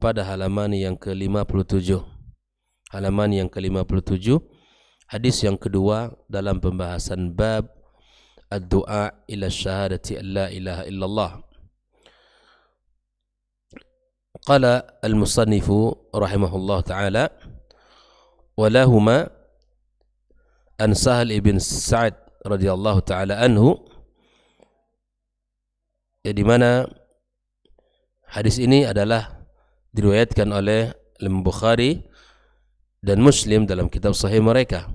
pada halaman yang ke-57. Halaman yang ke-57, hadis yang kedua dalam pembahasan bab ad-du'a ila syahadati an la ilaha illallah. Qala al-musannifu rahimahullah ta'ala wa lahuma an Sahal ibn Sa'ad radhiyallahu ta'ala anhu, di mana hadis ini adalah diriwayatkan oleh Imam Bukhari dan Muslim dalam kitab sahih mereka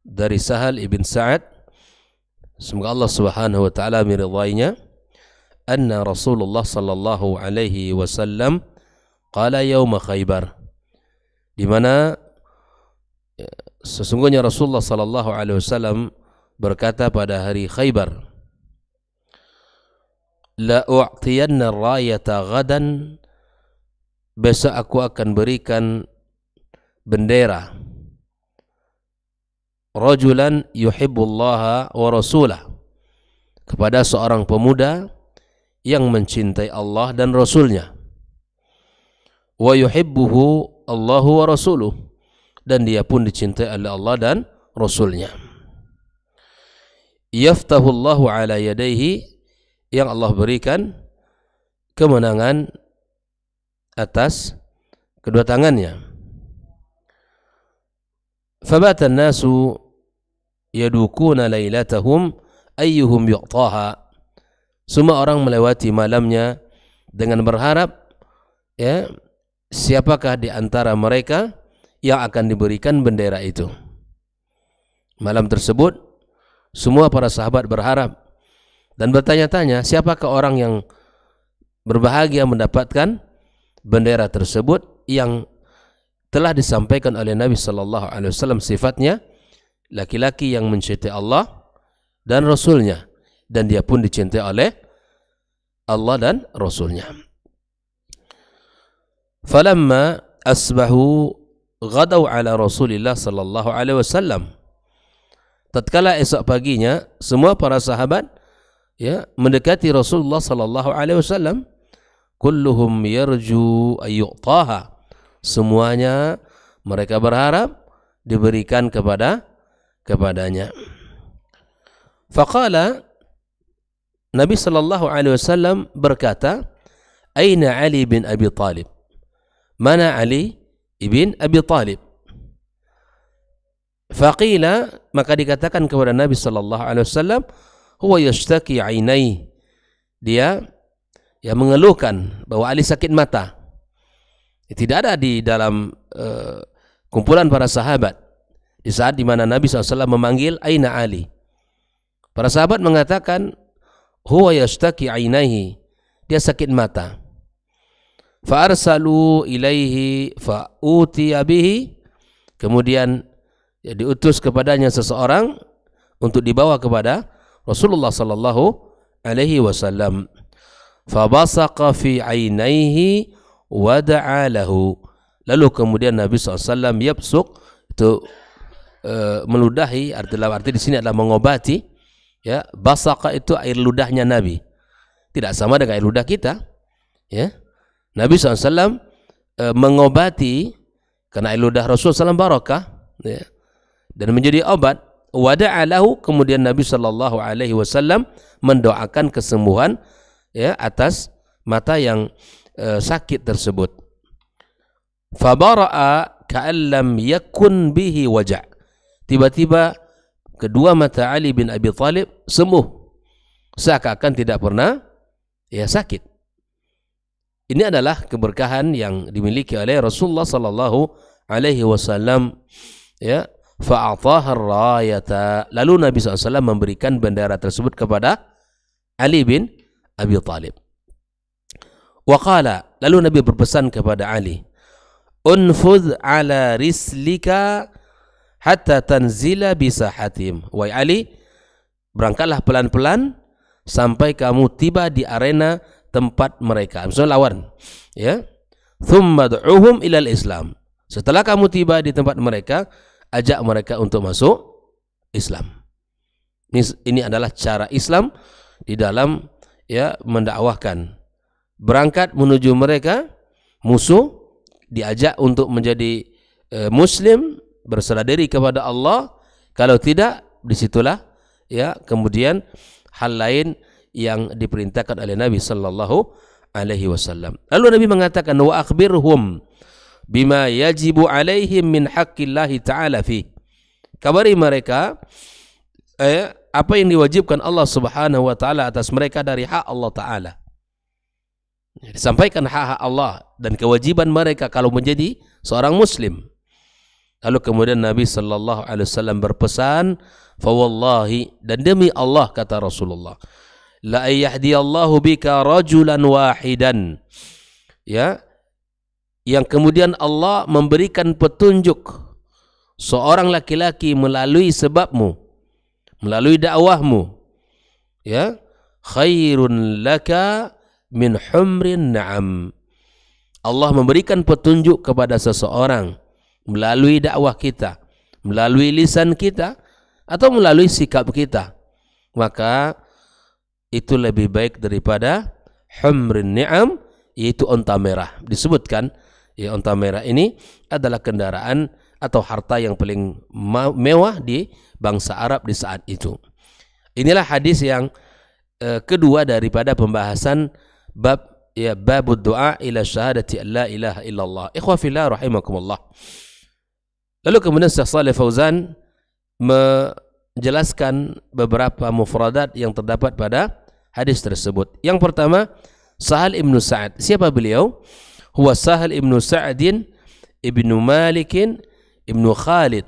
dari Sahal ibn Sa'ad, semoga Allah Subhanahu wa taala meridainya, anna Rasulullah sallallahu alaihi wasallam qala yaum Khaybar, di mana sesungguhnya Rasulullah sallallahu alaihi wasallam berkata pada hari Khaybar, la u'tiyanna rayata ghadan, besok aku akan berikan bendera, rajulan yuhibbullaha wa rasulah, kepada seorang pemuda yang mencintai Allah dan Rasulnya, wa yuhibbuhu Allahu wa rasuluh, dan dia pun dicintai oleh Allah dan Rasulnya. Yaftahu Allahu ala yadayhi, yang Allah berikan kemenangan atas kedua tangannya. Fabata an-nasu yadukuna lailatahum ayyuhum yu'taha, semua orang melewati malamnya dengan berharap, ya, siapakah di antara mereka yang akan diberikan bendera itu. Malam tersebut semua para sahabat berharap dan bertanya-tanya, siapakah orang yang berbahagia mendapatkan bendera tersebut yang telah disampaikan oleh Nabi sallallahu alaihi wasallam, sifatnya laki-laki yang mencintai Allah dan Rasulnya, dan dia pun dicintai oleh Allah dan Rasulnya. Falamma asbahu ghadaw ala Rasulillah sallallahu alaihi wasallam, tatkala esok paginya semua para sahabat, ya, mendekati Rasulullah sallallahu alaihi wasallam, kulluhum yarju ayyu'taha, semuanya mereka berharap diberikan kepadanya. Faqala, Nabi sallallahu alaihi wasallam berkata, aina Ali bin Abi Talib, mana Ali ibn Abi Talib? Faqila, maka dikatakan kepada Nabi sallallahu alaihi wasallam, huwa yashtaki ainai, dia yang mengeluhkan bahwa Ali sakit mata. Tidak ada di dalam kumpulan para sahabat di saat di mana Nabi SAW memanggil aina Ali. Para sahabat mengatakan huwa yashtaki ainaihi, dia sakit mata. Fa arsalu ilaihi fa utiya bihi, kemudian ya, diutus kepadanya seseorang untuk dibawa kepada Rasulullah sallallahu alaihi wasallam. Fa basaqa fi ainaihi wa da'a lahu, lalu kemudian Nabi SAW yabsuq, itu meludahi, dalam arti di sini adalah mengobati, ya. Basaqa itu air ludahnya Nabi, tidak sama dengan air ludah kita, ya. Nabi SAW mengobati, karena air ludah Rasul SAW barakah, ya, dan menjadi obat. Wada'a lahu, kemudian Nabi sallallahu alaihi wasallam mendoakan kesembuhan, ya, atas mata yang sakit tersebut. Fabara'a ka'an lam yakun bihi waja', tiba-tiba kedua mata Ali bin Abi Talib sembuh, seakan-akan tidak pernah, ya, sakit. Ini adalah keberkahan yang dimiliki oleh Rasulullah sallallahu alaihi wasallam, ya. Fa'ataha ar-rayata, lalu Nabi SAW memberikan bendera tersebut kepada Ali bin Abi Talib. Wa qala, lalu Nabi berpesan kepada Ali, unfudh ala rislika hatta tanzila bisahatim, wahai Ali, berangkatlah pelan-pelan sampai kamu tiba di arena tempat mereka, misalnya lawan, ya. Thumma du'uhum ilal Islam, setelah kamu tiba di tempat mereka, ajak mereka untuk masuk Islam. Ini adalah cara Islam di dalam, ya, mendakwahkan. Berangkat menuju mereka, musuh diajak untuk menjadi muslim, berserah diri kepada Allah. Kalau tidak, disitulah ya kemudian hal lain yang diperintahkan oleh Nabi sallallahu alaihi wasallam. Lalu Nabi mengatakan, wa akhbirhum bima yajibu alaihim min haqqillahi ta'ala fi. Kabari mereka apa yang diwajibkan Allah Subhanahu wa taala atas mereka dari hak Allah taala. Disampaikan hak-hak Allah dan kewajiban mereka kalau menjadi seorang muslim. Lalu kemudian Nabi sallallahu alaihi wasallam berpesan, fa wallahi, dan demi Allah kata Rasulullah, la yahdiyallahu bika rajulan wahidan, ya, yang kemudian Allah memberikan petunjuk seorang laki-laki melalui sebabmu, melalui dakwahmu, ya, khairun laka min humrin na'am. Allah memberikan petunjuk kepada seseorang melalui dakwah kita, melalui lisan kita, atau melalui sikap kita, maka itu lebih baik daripada humrin ni'am, yaitu onta merah. Disebutkan ya, onta merah ini adalah kendaraan atau harta yang paling mewah di bangsa Arab di saat itu. Inilah hadis yang kedua daripada pembahasan bab babud du'a ila syahadati la ilaha illallah. Ikhwa fillah rahimakumullah. Lalu kemudian Syekh Shalih Fauzan menjelaskan beberapa mufradat yang terdapat pada hadis tersebut. Yang pertama, Sahal ibnu Sa'ad. Siapa beliau? Huwa Sahal ibnu Sa'adin ibnu Malikin ibnu Khalid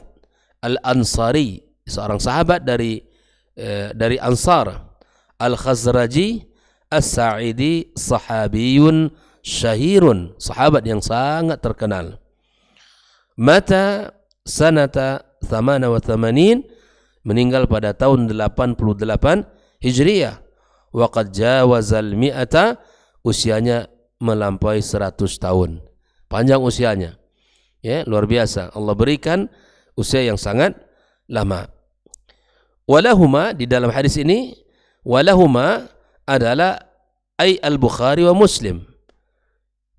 al-Ansari, seorang sahabat dari Ansar, al-Khazraji as-Sa'idi, sahabiyun syahirun, sahabat yang sangat terkenal. Mata sanata 88, meninggal pada tahun 88 Hijriyah. Wa qad jawazal mi'ata, usianya melampaui 100 tahun. Panjang usianya. Ya, luar biasa. Allah berikan usia yang sangat lama. Walahuma, di dalam hadis ini, walahuma adalah ay al-Bukhari wa Muslim.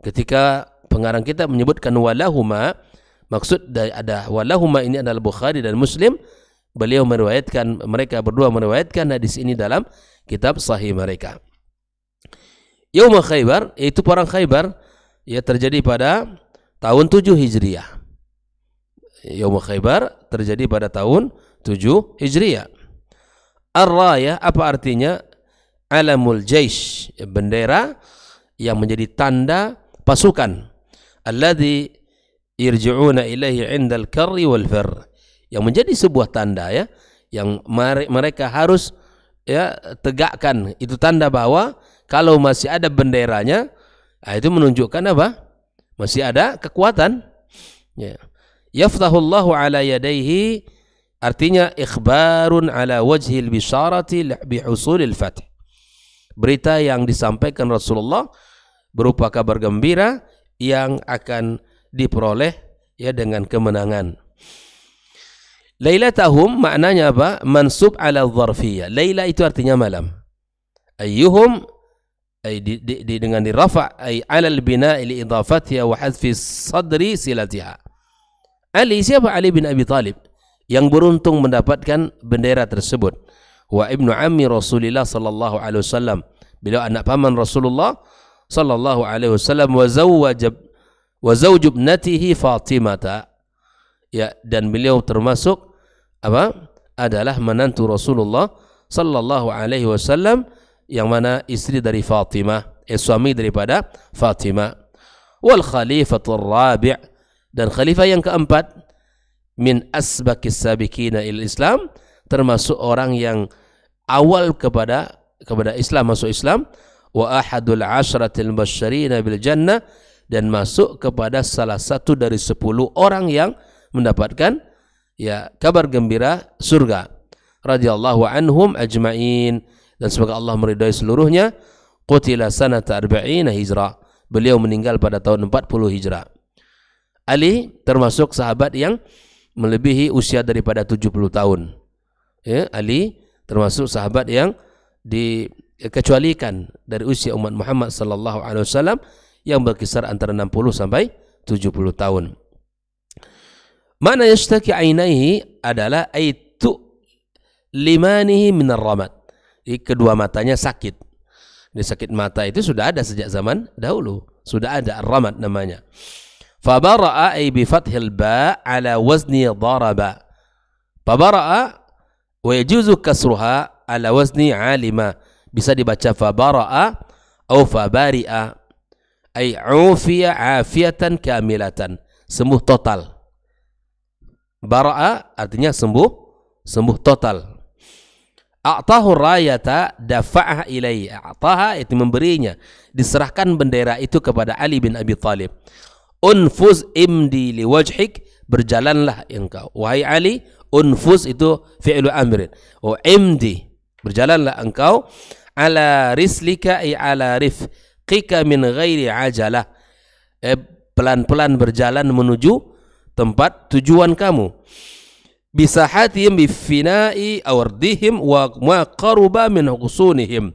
Ketika pengarang kita menyebutkan walahuma, maksud dari ada walahuma ini adalah Bukhari dan Muslim. Beliau meriwayatkan, mereka berdua meriwayatkan hadis ini dalam kitab sahih mereka. Yaum Khaybar, yaitu perang Khaybar, ya, terjadi pada tahun 7 Hijriah. Yaum Khaybar terjadi pada tahun 7 Hijriah. Ar-Rayah, apa artinya? Alamul Jaish, bendera yang menjadi tanda pasukan. Alladhi irji'una ilaihi 'indal karri wal fir, yang menjadi sebuah tanda, ya, yang mereka harus ya tegakkan. Itu tanda bahwa kalau masih ada benderanya, itu menunjukkan apa? Masih ada kekuatan. Ya. Yaftahullahu ala yadaihi, artinya ikhbarun ala wajhil bisyarati bihusulil fath. Berita yang disampaikan Rasulullah berupa kabar gembira yang akan diperoleh ya dengan kemenangan. Lailatahum maknanya apa? Mansub ala dzarfiyah. Laila itu artinya malam. Ayyuhum ay dengan dirafa ay ala al-bina'i li idafatiha wa hadfi sadri silatiha. Ali, siapa? Ali bin Abi Thalib, yang beruntung mendapatkan bendera tersebut. Wa ibnu ammi Rasulillah sallallahu alaihi wasallam, beliau anak paman Rasulullah sallallahu alaihi wasallam. Wa zawj ibnatihi Fatimah, ya, dan beliau termasuk apa? Adalah menantu Rasulullah sallallahu alaihi wasallam, yang mana istri dari Fatimah, suami daripada Fatimah. Wal khalifatul rabi', dan khalifah yang keempat, min asbaqis sabiqina il Islam, termasuk orang yang awal kepada Islam, masuk Islam. Wa ahadul ashratil mubasysyirina bil jannah, dan masuk kepada salah satu dari 10 orang yang mendapatkan ya kabar gembira surga. Radhiyallahu anhum ajma'in, dan semoga Allah meridai seluruhnya. Qutila sanata 40 hijrah, beliau meninggal pada tahun 40 hijrah. Ali termasuk sahabat yang melebihi usia daripada 70 tahun. Ya, Ali termasuk sahabat yang dikecualikan dari usia umat Muhammad sallallahu alaihi wasallam, yang berkisar antara 60 sampai 70 tahun. Mana yashtaki ainaihi adalah aitu limanihi minar ramad. Kedua matanya sakit. Di sakit mata itu sudah ada sejak zaman dahulu. Sudah ada ar-ramad namanya. Fabara'a ay bi fathil ba ala wazni daraba. Fabara'a wa yajuzu kasruha ala wazni alima. Bisa dibaca fabara'a atau fabari'a. Ay ufiya afiatan kamilatan, sembuh total. Bara'a artinya sembuh total. A'tahu rayata dafa'ah ilaihi. A'taha itu memberinya, diserahkan bendera itu kepada Ali bin Abi Thalib. Unfuz imdi liwajhik, berjalanlah engkau wahai Ali. Unfuz itu fi'lu amrin. Oh imdi, berjalanlah engkau ala rislika ay ala rifqika min ghairi ajalah. Pelan-pelan berjalan menuju tempat tujuan kamu. Bisahatihim bifina'i awardihim wa ma qaruba min husunihim.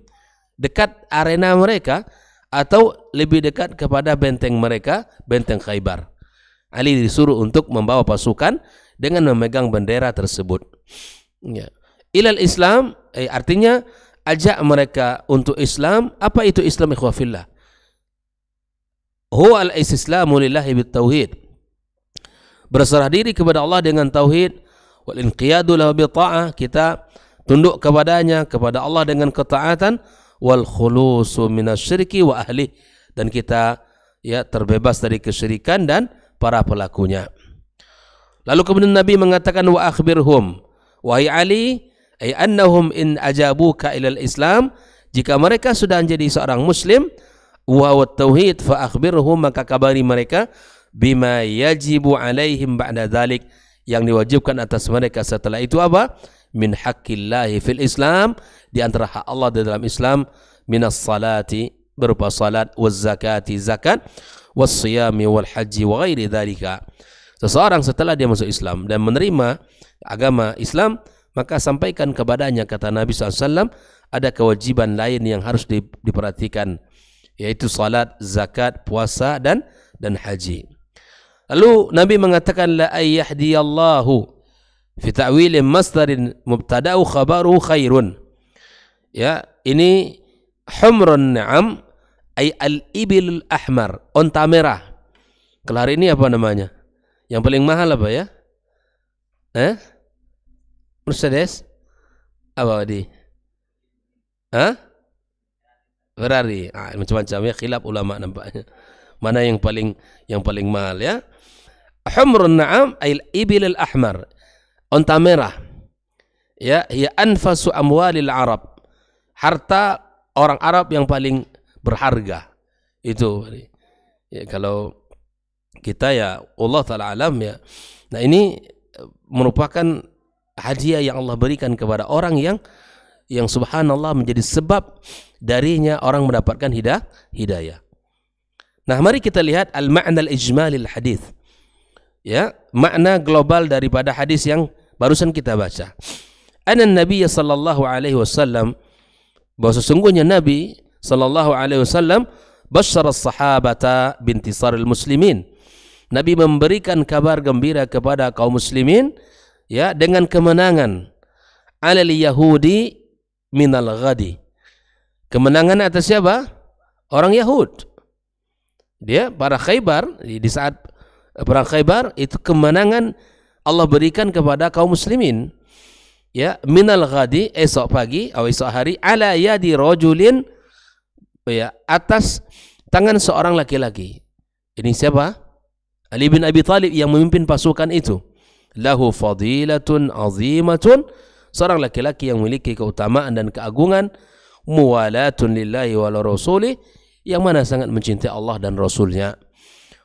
Dekat arena mereka atau lebih dekat kepada benteng mereka, benteng Khaybar. Ali disuruh untuk membawa pasukan dengan memegang bendera tersebut. Ya. Ilal Islam, artinya ajak mereka untuk Islam. Apa itu Islam, ikhwah fillah? Huwa al-islamu lillahi bitauhid. Berserah diri kepada Allah dengan tauhid. Wal inqiyadu lahu bi ta'ah, kita tunduk kepadanya, kepada Allah dengan ketaatan. Wal khulusu minasyirki wa ahli, dan kita ya terbebas dari kesyirikan dan para pelakunya. Lalu kemudian Nabi mengatakan wa akhbirhum, wahai Ali, ay annahum in ajabuka ilal Islam, jika mereka sudah menjadi seorang muslim wa tauhid fa akhbirhum, maka kabari mereka bima yajibu alaihim ba'da dzalik, yang diwajibkan atas mereka setelah itu apa? Min haqqillahi fil Islam, di antara hak Allah di dalam Islam, minas salati, berupa salat, waz zakati, zakat, was siyami wal haji wa ghairi dzalika. Seseorang setelah dia masuk Islam dan menerima agama Islam, maka sampaikan kepadanya, kata Nabi SAW, ada kewajiban lain yang harus diperhatikan, yaitu salat, zakat, puasa dan haji. Lalu Nabi mengatakan la ayyahdiyallahu fi ta'wil masdarin mubtada'u khabaru khairun. Ya, ini humrun na'am ay al-ibil ahmar, onta merah. Kalau hari ini apa namanya? Yang paling mahal apa ya? Mercedes? Apa di? Ferrari. Macam-macam ya, khilaf ulama nampaknya. Mana yang paling mahal ya? Humrun na'am ay al-ibil al-ahmar, onta merah. Ya, ya anfasu amwalil Arab, harta orang Arab yang paling berharga. Itu ya, kalau kita ya Allah Ta'ala alam ya. Nah, ini merupakan hadiah yang Allah berikan kepada orang yang subhanallah menjadi sebab darinya orang mendapatkan hidayah. Nah, mari kita lihat al-ma'na al-ijmalil hadis. Ya, makna global daripada hadis yang barusan kita baca. Anna Nabi sallallahu alaihi wasallam, bahwa sesungguhnya Nabi sallallahu alaihi wasallam basyara as-sahabata bintisaril muslimin. Nabi memberikan kabar gembira kepada kaum muslimin ya dengan kemenangan alal yahudi minal ghadi. Kemenangan atas siapa? Orang Yahud. Dia para Khaybar, di saat perang Khaybar itu kemenangan Allah berikan kepada kaum muslimin. Ya, minal ghadi, esok pagi atau esok hari, ala yadi rajulin, ya, atas tangan seorang laki-laki. Ini siapa? Ali bin Abi Thalib yang memimpin pasukan itu. Lahu fadilatun azimatun, seorang laki-laki yang memiliki keutamaan dan keagungan, muwalatun lillahi wa rasulih, yang mana sangat mencintai Allah dan Rasulnya.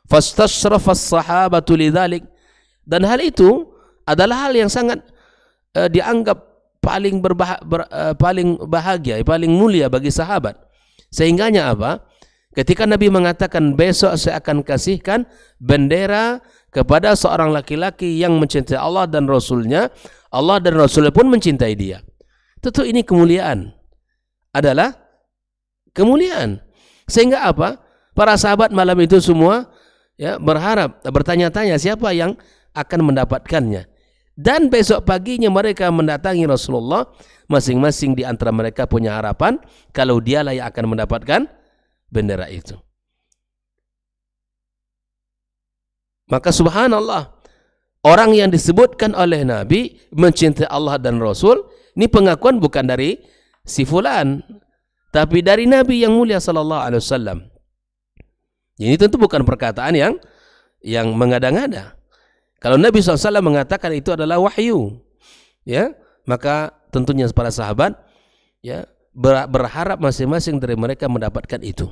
Fastashrafas sahabatu lidzalik, dan hal itu adalah hal yang sangat dianggap paling bahagia, paling mulia bagi sahabat. Sehingganya apa? Ketika Nabi mengatakan besok saya akan kasihkan bendera kepada seorang laki-laki yang mencintai Allah dan Rasulnya, Allah dan Rasulnya pun mencintai dia. Tentu ini kemuliaan, adalah kemuliaan. Sehingga apa? Para sahabat malam itu semua ya berharap, bertanya-tanya siapa yang akan mendapatkannya. Dan besok paginya mereka mendatangi Rasulullah, masing-masing di antara mereka punya harapan kalau dialah yang akan mendapatkan bendera itu. Maka subhanallah, orang yang disebutkan oleh Nabi mencintai Allah dan Rasul, ini pengakuan bukan dari si fulan, tapi dari Nabi yang mulia sallallahu alaihi wasallam. Ini tentu bukan perkataan yang mengada-ngada. Kalau Nabi SAW mengatakan itu adalah wahyu, ya, maka tentunya para sahabat ya berharap masing-masing dari mereka mendapatkan itu.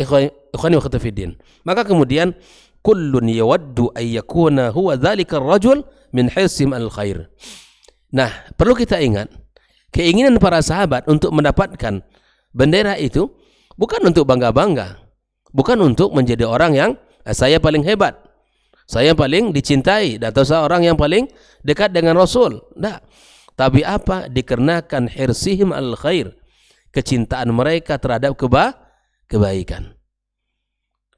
Ikhwani wa akhwati fiddin. Maka kemudian kullun yawaddu ay yakuna huwa dzalika ar-rajul min hirsim al-khair. Nah, perlu kita ingat, keinginan para sahabat untuk mendapatkan bendera itu bukan untuk bangga-bangga, bukan untuk menjadi orang yang saya paling hebat, saya paling dicintai, atau saya orang yang paling dekat dengan Rasul. Nah, tapi apa? Dikarenakan hirsihim al-khair, kecintaan mereka terhadap kebaikan.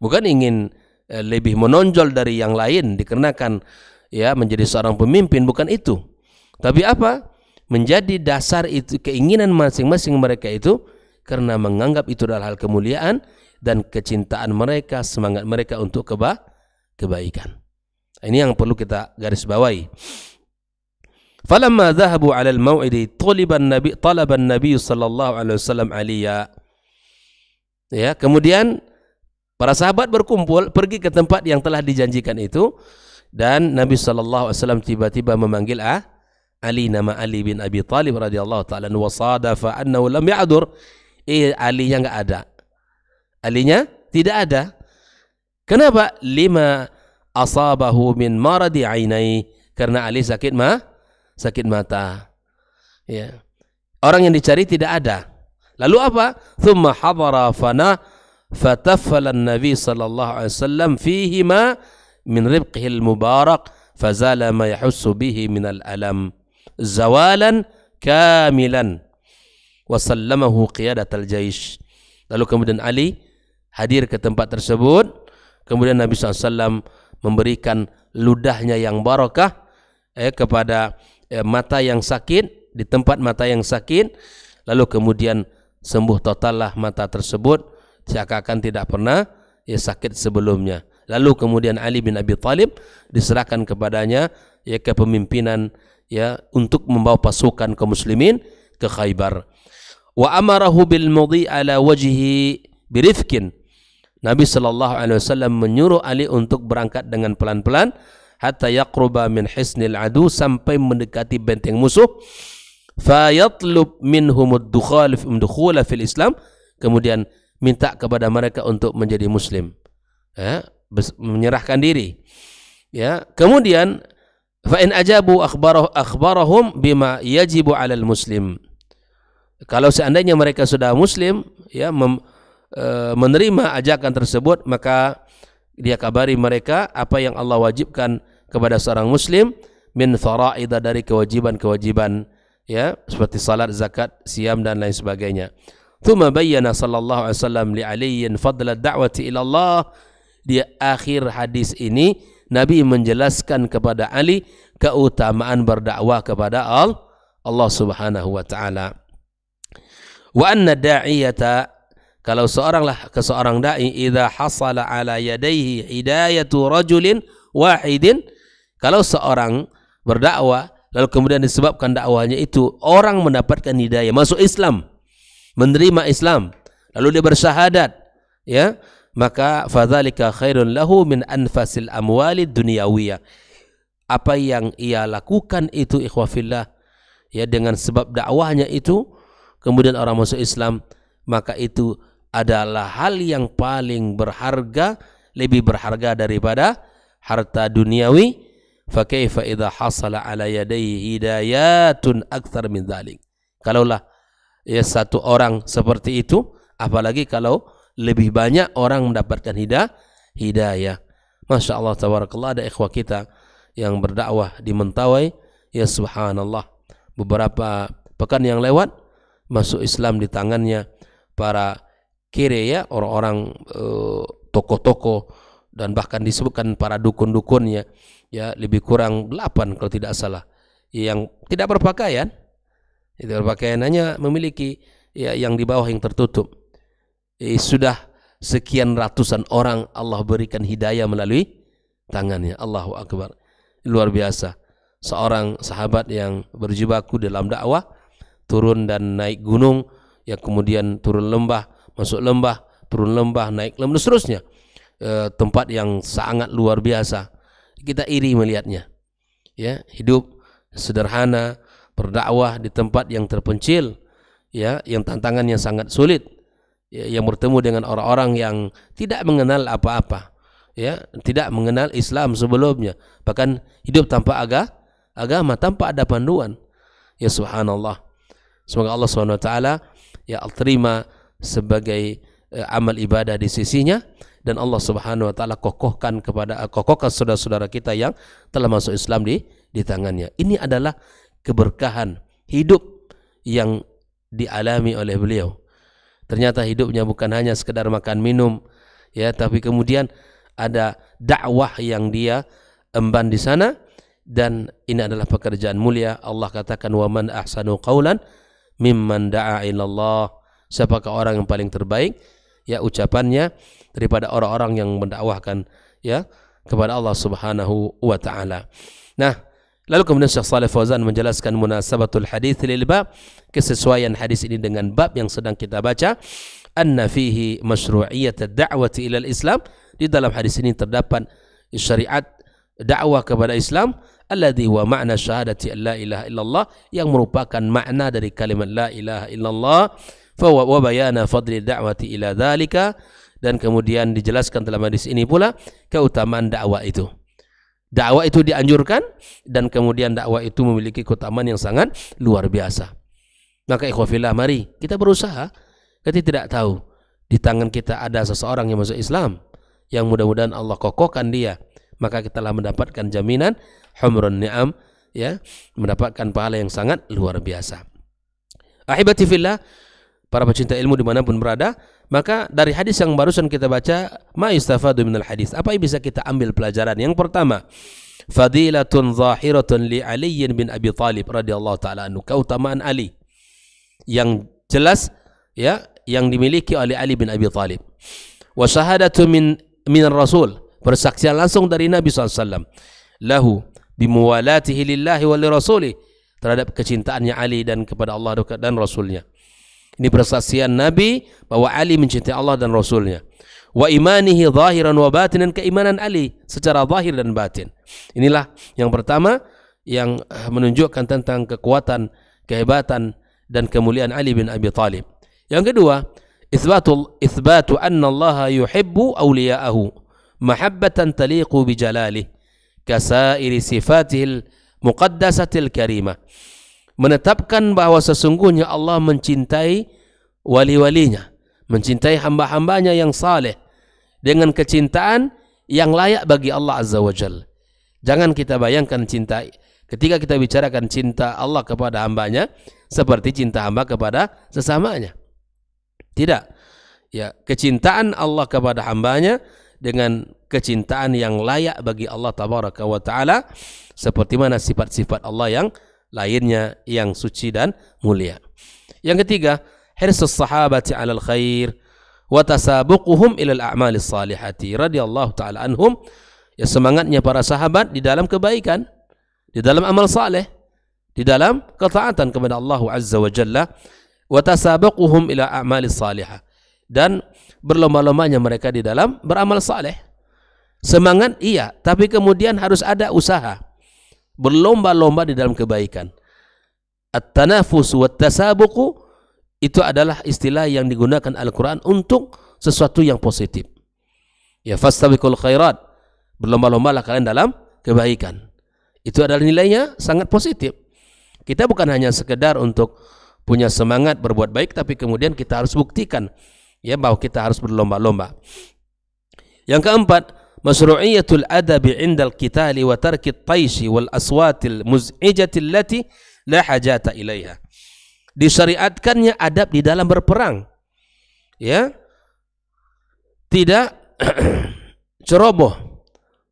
Bukan ingin lebih menonjol dari yang lain dikarenakan ya menjadi seorang pemimpin, bukan itu. Tapi apa? Menjadi dasar itu keinginan masing-masing mereka itu karena menganggap itu adalah hal kemuliaan dan kecintaan mereka, semangat mereka untuk kebaikan. Ini yang perlu kita garis bawahi. Falamma dhahabu 'ala al-maw'idi talaba an-nabi sallallahu alaihi wasallam Aliya. Ya, kemudian para sahabat berkumpul pergi ke tempat yang telah dijanjikan itu, dan Nabi sallallahu alaihi wasallam tiba-tiba memanggil Ali, nama Ali bin Abi Thalib radhiyallahu ta'ala, wa sadafa annahu lam ya'dur. Alinya enggak ada. Alinya tidak ada. Kenapa? Lima asabahu min maradi ainai, karena Ali sakit mata. Ya. Orang yang dicari tidak ada. Lalu apa? Thumma hadara fana fatafala an-nabi sallallahu alaihi wasallam fihima min ribqihi al-mubarak fazala ma yahussu bihi min al-alam zawalan kamilan wa sallamahu qiyadat al-jaish. Lalu kemudian Ali hadir ke tempat tersebut, kemudian Nabi SAW memberikan ludahnya yang barakah kepada mata yang sakit, di tempat mata yang sakit, lalu kemudian sembuh totallah mata tersebut, seakan-akan tidak pernah sakit sebelumnya. Lalu kemudian Ali bin Abi Thalib diserahkan kepadanya kepemimpinan untuk membawa pasukan kaum muslimin ke Khaybar. Wa amarahu bil mudhi ala wajhi birifkin. Nabi sallallahu alaihi wasallam menyuruh Ali untuk berangkat dengan pelan-pelan hatta yaqruba min hisnil adu, sampai mendekati benteng musuh. Fa yatlub minhum ad-dukhul fil Islam, kemudian minta kepada mereka untuk menjadi muslim, menyerahkan diri. Ya, kemudian fa in ajabu akhbarahum bima yajibu 'alal muslim. Kalau seandainya mereka sudah muslim, menerima ajakan tersebut, maka dia kabari mereka apa yang Allah wajibkan kepada seorang muslim min fara'id, dari kewajiban-kewajiban, seperti salat, zakat, siam dan lain sebagainya. Thumma bayyana sallallahu alaihi wasallam li Aliyin fadla da'wati ila Allah. Di akhir hadis ini Nabi menjelaskan kepada Ali keutamaan berdakwah kepada Allah Subhanahu wa taala. Wa anna da'iyata, kalau seorang dai idza hasala ala yadayhi hidayatu rajulin wahidin, kalau seorang berdakwah lalu kemudian disebabkan dakwahnya itu orang mendapatkan hidayah, masuk Islam, menerima Islam, lalu dia bersyahadat, maka fadzalika khairun lahu min anfasil amwalid dunyawiyah. Apa yang ia lakukan itu ikhwafillah, dengan sebab dakwahnya itu kemudian orang masuk Islam, maka itu adalah hal yang paling berharga, lebih berharga daripada harta duniawi. Fa kaifa idza hasala ala yadayhi hidayatun aktsar min dzalik. Kalaulah satu orang seperti itu, apalagi kalau lebih banyak orang mendapatkan hidayah. Masya Allah tabarakallah, ada ikhwah kita yang berdakwah di Mentawai, subhanallah, beberapa pekan yang lewat masuk Islam di tangannya para kere ya, orang-orang tokoh-tokoh dan bahkan disebutkan para dukun-dukunnya, ya lebih kurang 8 kalau tidak salah, yang tidak berpakaian. Itu berpakaian hanya memiliki ya yang di bawah yang tertutup. Sudah sekian ratusan orang Allah berikan hidayah melalui tangannya. Allahu Akbar. Luar biasa. Seorang sahabat yang berjibaku dalam dakwah, turun dan naik gunung, ya kemudian turun lembah, masuk lembah, turun lembah, naik lembah, dan seterusnya. Tempat yang sangat luar biasa. Kita iri melihatnya. Ya, hidup sederhana, berdakwah di tempat yang terpencil, ya, yang tantangannya sangat sulit, ya, yang bertemu dengan orang-orang yang tidak mengenal apa-apa, ya, tidak mengenal Islam sebelumnya, bahkan hidup tanpa agama, tanpa ada panduan. Ya subhanallah. Semoga Allah SWT ya terima sebagai amal ibadah di sisinya, dan Allah Subhanahu wa taala kokohkan saudara-saudara kita yang telah masuk Islam di tangannya. Ini adalah keberkahan hidup yang dialami oleh beliau. Ternyata hidupnya bukan hanya sekedar makan minum, ya, tapi kemudian ada dakwah yang dia emban di sana, dan ini adalah pekerjaan mulia. Allah katakan, wa man ahsanu qaulan mimman da'a ilallah. Siapakah orang yang paling terbaik ya ucapannya daripada orang-orang yang mendakwahkan ya kepada Allah Subhanahu wa taala. Nah, lalu kemudian Syekh Shalih Fauzan menjelaskan munasabatul hadis lil bab, kesesuaian hadis ini dengan bab yang sedang kita baca. Anna fihi masyru'iyyat ad-da'wati ila al-Islam. Di dalam hadis ini terdapat syariat dakwah kepada Islam, alladhi wa ma'na syahadati an la ilaha illallah, yang merupakan makna dari kalimat la ilaha illallah, wa bayana fadli da'wati ila dzalika, dan kemudian dijelaskan dalam hadis ini pula keutamaan dakwah itu. Dakwah itu dianjurkan, dan kemudian dakwah itu memiliki keutamaan yang sangat luar biasa. Maka ikhwafillah, mari kita berusaha. Kita tidak tahu di tangan kita ada seseorang yang masuk Islam, yang mudah-mudahan Allah kokohkan dia, maka kita telah mendapatkan jaminan humrun ni'am, ya, mendapatkan pahala yang sangat luar biasa. Ahibati fillah, para pecinta ilmu dimanapun berada, maka dari hadis yang barusan kita baca, ma yustafadu minal hadis, apa yang bisa kita ambil pelajaran? Yang pertama, fadilatun zahiratun li Ali bin Abi Thalib radhiyallahu taala anhu, keutamaan Ali yang jelas ya, yang dimiliki oleh Ali bin Abi Thalib. Wa syahadatu min Rasul, persaksian langsung dari Nabi SAW, lahu bimuwalatihi lillahi wa li rasulih, terhadap kecintaannya Ali dan kepada Allah dan Rasulnya. Ini persaksian Nabi bahwa Ali mencintai Allah dan Rasulnya. Wa imanihi zahiran wa batinan, keimanan Ali secara zahir dan batin. Inilah yang pertama yang menunjukkan tentang kekuatan, kehebatan dan kemuliaan Ali bin Abi Thalib. Yang kedua, itsbatu anna Allah yuhibbu awliya'ahu mahabbatan taliqu bi jalalih kasairi sifatihil muqaddasatil karimah. Menetapkan bahwa sesungguhnya Allah mencintai wali-walinya, mencintai hamba-hambanya yang saleh dengan kecintaan yang layak bagi Allah Azza wa Jalla. Jangan kita bayangkan cinta, ketika kita bicarakan cinta Allah kepada hambanya seperti cinta hamba kepada sesamanya. Tidak. Ya, kecintaan Allah kepada hambanya dengan kecintaan yang layak bagi Allah Tabaraka wa Ta'ala, seperti mana sifat-sifat Allah yang lainnya yang suci dan mulia. Yang ketiga, hirsus sahabati 'alal khair wa tasabuquhum ilal a'malis salihati radhiyallahu ta'ala anhum, ya semangatnya para sahabat di dalam kebaikan, di dalam amal saleh, di dalam ketaatan kepada Allah Azza wa Jalla, wa tasabuquhum ila a'malis salihah, dan berlomba-lombanya mereka di dalam beramal saleh. Semangat iya, tapi kemudian harus ada usaha. Berlomba-lomba di dalam kebaikan. At-tanafus wa tasabuqu, itu adalah istilah yang digunakan Al-Quran untuk sesuatu yang positif. Ya, fastabiqul khairat, berlomba-lombalah kalian dalam kebaikan. Itu adalah nilainya sangat positif. Kita bukan hanya sekedar untuk punya semangat berbuat baik, tapi kemudian kita harus buktikan ya bahwa kita harus berlomba-lomba. Yang keempat, masyru'iyatul adabi 'indal qitali wa tarkit taishi wal aswatil muz'ijati allati la hajata ilaiha. Disyariatkannya adab di dalam berperang. Ya, tidak ceroboh,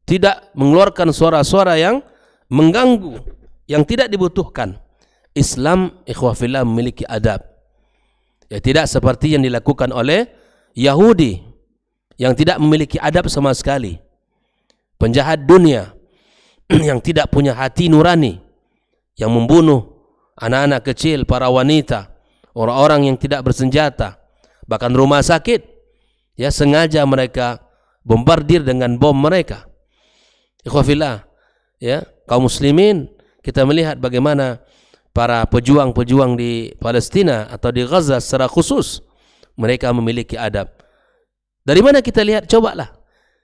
tidak mengeluarkan suara-suara yang mengganggu, yang tidak dibutuhkan. Islam ikhwah fillah memiliki adab. Ya, tidak seperti yang dilakukan oleh Yahudi yang tidak memiliki adab sama sekali. Penjahat dunia yang tidak punya hati nurani, yang membunuh anak-anak kecil, para wanita, orang-orang yang tidak bersenjata, bahkan rumah sakit, ya sengaja mereka bombardir dengan bom mereka. Ikhwah fillah, ya, kaum muslimin, kita melihat bagaimana para pejuang-pejuang di Palestina atau di Gaza secara khusus, mereka memiliki adab. Dari mana kita lihat? Cobalah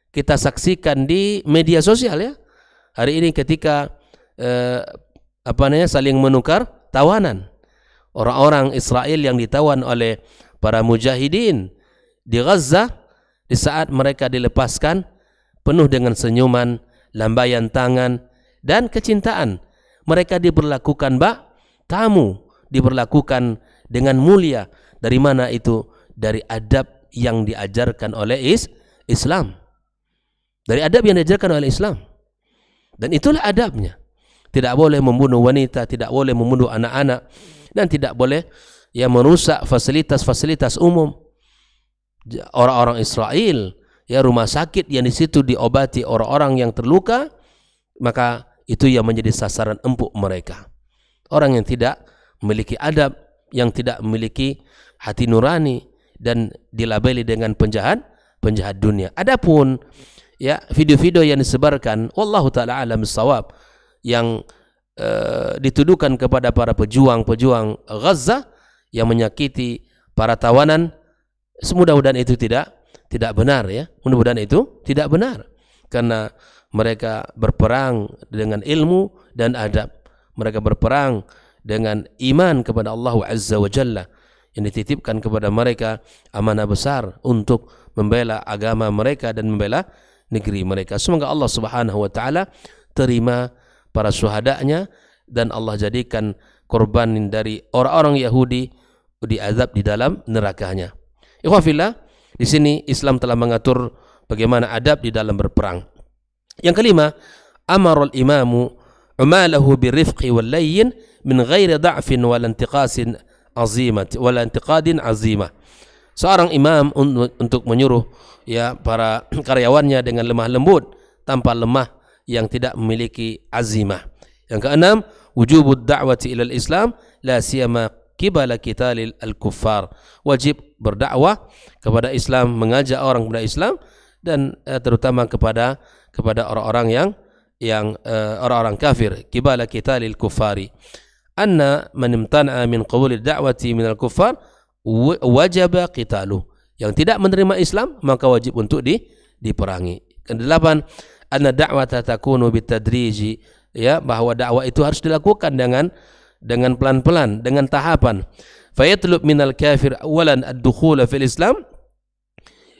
kita saksikan di media sosial, ya. Hari ini ketika saling menukar tawanan. Orang-orang Israel yang ditawan oleh para mujahidin di Gaza, di saat mereka dilepaskan, penuh dengan senyuman, lambaian tangan, dan kecintaan. Mereka diperlakukan tamu, diperlakukan dengan mulia. Dari mana itu? Dari adab yang diajarkan oleh Islam. Dari adab yang diajarkan oleh Islam. Dan itulah adabnya. Tidak boleh membunuh wanita, tidak boleh membunuh anak-anak, dan tidak boleh merusak fasilitas-fasilitas umum. Orang-orang Israel, rumah sakit yang di situ diobati orang-orang yang terluka, maka itu yang menjadi sasaran empuk mereka. Orang yang tidak memiliki adab, yang tidak memiliki hati nurani, dan dilabeli dengan penjahat dunia. Adapun video-video yang disebarkan, wallahu taala alam bissawab, yang dituduhkan kepada para pejuang Gaza yang menyakiti para tawanan, mudah-mudahan itu tidak benar, ya. Mudah-mudahan itu tidak benar, karena mereka berperang dengan ilmu dan adab. Mereka berperang dengan iman kepada Allah Azza wa Jalla yang dititipkan kepada mereka amanah besar untuk membela agama mereka dan membela negeri mereka. Semoga Allah Subhanahu wa taala terima para syuhadanya dan Allah jadikan korban dari orang-orang Yahudi diazab di dalam nerakanya. Ikhwah fillah, di sini Islam telah mengatur bagaimana adab di dalam berperang. Yang kelima, amarul imamu umalahu birifqi wal layyin min ghairi da'fin wal intiqasin azimat wal intiqadin azimah. Seorang imam untuk menyuruh para karyawannya dengan lemah lembut tanpa lemah yang tidak memiliki azimah. Yang keenam, wujubud da'wati ilal Islam la siyama qibala qitalil al-kuffar. Wajib berdakwah kepada Islam, mengajak orang kepada Islam, dan terutama kepada orang-orang yang orang-orang kafir. Qibala qitalil kuffari. Anna man imtana'a min qabulid da'wati minal kuffar wajaba qitaluh. Yang tidak menerima Islam maka wajib untuk diperangi. Kedelapan, anna da'wata takunu bitadriji, bahwa dakwah itu harus dilakukan dengan pelan-pelan, dengan tahapan. Fayatlub minal kafir awalan ad-dukhula fil Islam.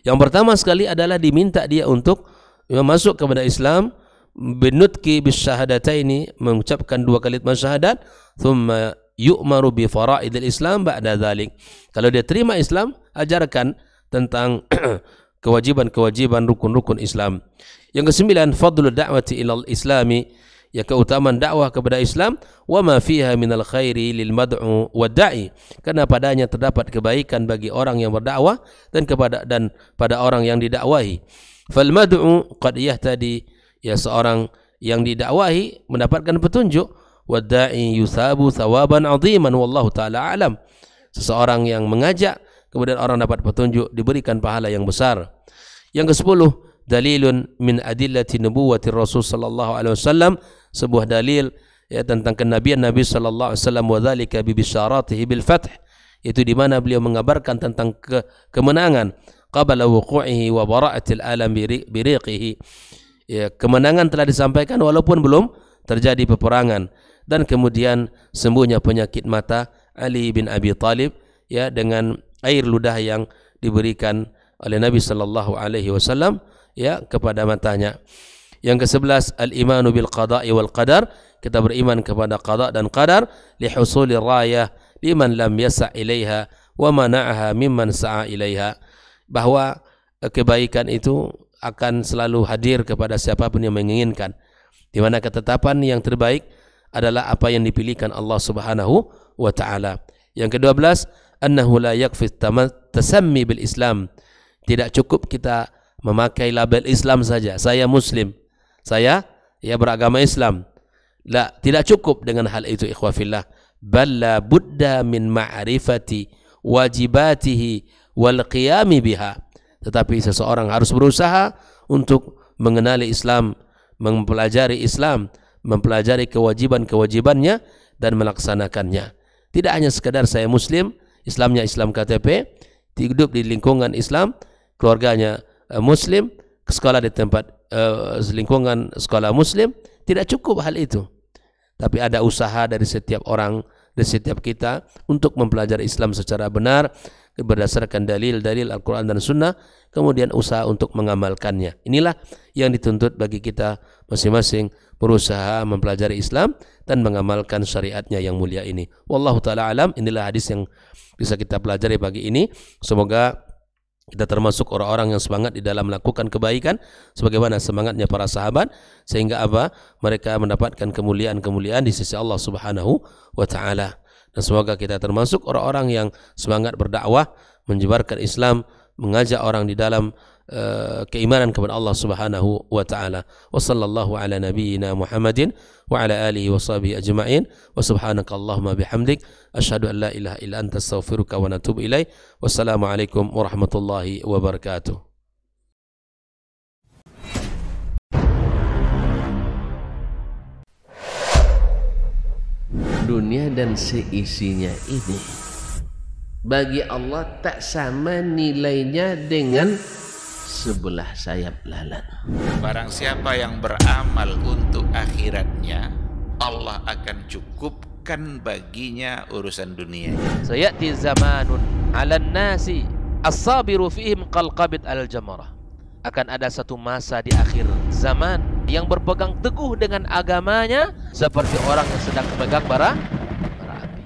Yang pertama sekali adalah diminta dia untuk masuk kepada Islam, binutki bisyahadataini, mengucapkan 2 kalimat syahadat, thumma yu'maru bi faraidil Islam ba'da dzalik. Kalau dia terima Islam, ajarkan tentang kewajiban-kewajiban rukun-rukun Islam. Yang kesembilan, fadlul da'wati ilal islami, keutamaan dakwah kepada Islam, wa ma fiha minal khairi lil mad'u wad da'i, karena padanya terdapat kebaikan bagi orang yang berdakwah dan pada orang yang didakwahi. Fal mad'u qad yahtadi, seorang yang didakwahi mendapatkan petunjuk, wad da'i yusabu thawaban 'aziman wallahu taala alam. Seseorang yang mengajak kemudian orang dapat petunjuk, diberikan pahala yang besar. Yang ke-10, dalilun min adillati nubuwwati Rasul sallallahu alaihi wasallam, sebuah dalil tentang kenabian Nabi sallallahu alaihi wasallam, wa dzalika bi bisyaratihi bil fath, itu di mana beliau mengabarkan tentang kemenangan qabla wuqu'ihi wa bara'atil alam bi riqihi. Kemenangan telah disampaikan walaupun belum terjadi peperangan, dan kemudian sembuhnya penyakit mata Ali bin Abi Thalib dengan air ludah yang diberikan oleh Nabi sallallahu alaihi wasallam kepada matanya. Yang ke-11, al-imanu bil qada'i wal qadar, kita beriman kepada qada dan qadar, li husulir rayah liman lam yasa' ilaiha wa mana'aha mimman sa'a ilaiha, bahwa kebaikan itu akan selalu hadir kepada siapapun yang menginginkan. Di mana ketetapan yang terbaik adalah apa yang dipilihkan Allah Subhanahu wa taala. Yang ke-12, annahu la yakfi tasammi bil Islam. Tidak cukup kita memakai label Islam saja. Saya Muslim. Saya beragama Islam. La, tidak cukup dengan hal itu, ikhwah fillah. Bal la budda min ma'rifati wajibatihi wal qiyami biha. Tetapi seseorang harus berusaha untuk mengenali Islam, mempelajari Islam, mempelajari kewajiban-kewajibannya dan melaksanakannya. Tidak hanya sekadar saya Muslim, Islamnya Islam KTP, hidup di lingkungan Islam, keluarganya Muslim, sekolah di tempat lingkungan sekolah Muslim, tidak cukup hal itu. Tapi ada usaha dari setiap orang, dari setiap kita untuk mempelajari Islam secara benar berdasarkan dalil-dalil Al-Quran dan Sunnah, kemudian usaha untuk mengamalkannya. Inilah yang dituntut bagi kita masing-masing, berusaha mempelajari Islam dan mengamalkan syariatnya yang mulia ini. Wallahu ta'ala alam. Inilah hadis yang bisa kita pelajari pagi ini. Semoga kita termasuk orang-orang yang semangat di dalam melakukan kebaikan sebagaimana semangatnya para sahabat, sehingga mereka mendapatkan kemuliaan-kemuliaan di sisi Allah Subhanahu wa taala. Dan semoga kita termasuk orang-orang yang semangat berdakwah, menyebarkan Islam, mengajak orang di dalam keimanan kepada Allah Subhanahu wa taala. Wa sallallahu ala nabiyyina Muhammadin wa ala alihi wa sahbihi ajma'in. Wa subhanakallahumma bihamdik asyhadu an la ilaha illa anta astaghfiruka wa atubu ilaik. Wassalamu alaikum warahmatullahi wabarakatuh. Dunia dan seisinya ini bagi Allah tak sama nilainya dengan sebelah sayap lalat. Barang siapa yang beramal untuk akhiratnya, Allah akan cukupkan baginya urusan dunia. Sayati zamanun 'alan nasi as-sabiru fihim qalqabit al-jamarah. Akan ada satu masa di akhir zaman yang berpegang teguh dengan agamanya seperti orang yang sedang memegang bara api.